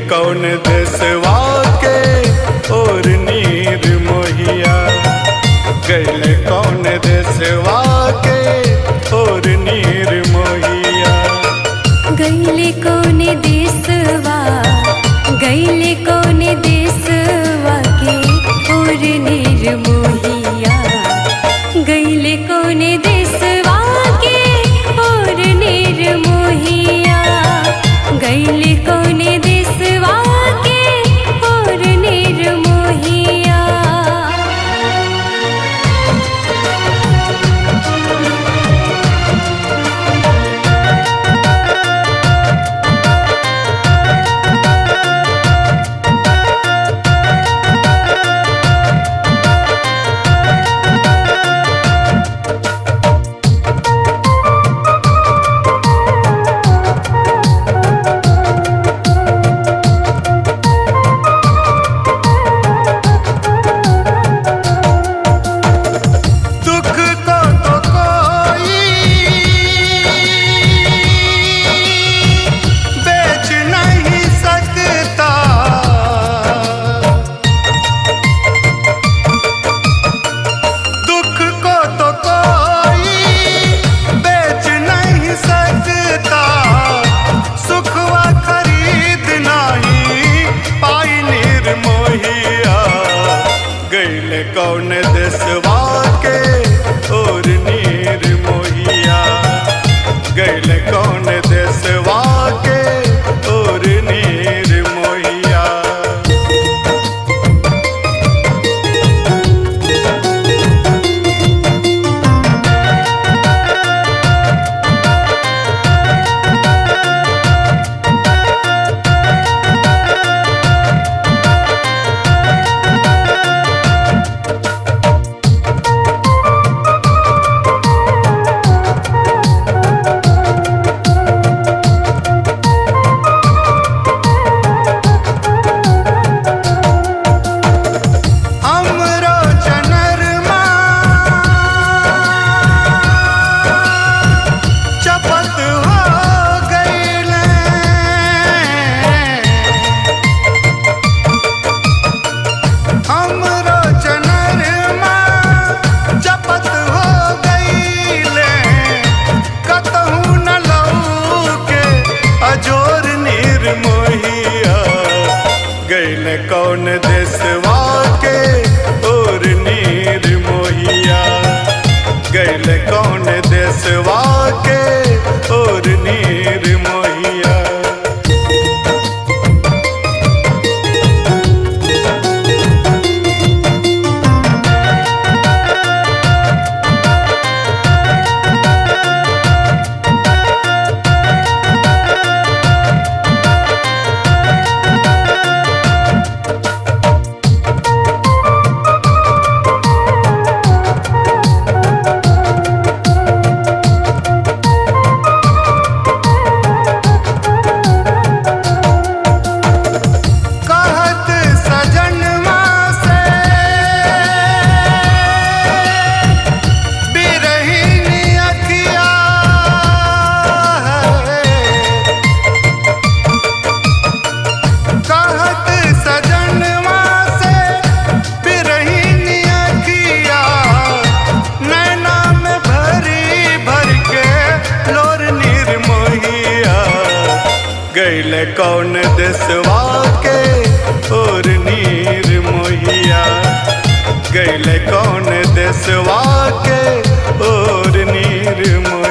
कौन देशवा के और नीर मोहिया, गैले कौन देशवा के और नीर मोहिया। गैले कौन देशवा, गैले कौन देशवा के और नीर मोहिया, गैले कौन देशवा के और नीर मोहिया, गैले कौन देशवा के और नीर मोहिया। कौन देशवा के और नीर मोहिया, गैले कौन देशवा के और नीर मोहिया। गैले कौन देशवा के और नीर मोहिया, गैले कौन देशवा के और नीर मोहिया। गैले कौन देशवा के और नीर मोहिया, गैले कौन देशवा के और नीर मोहिया।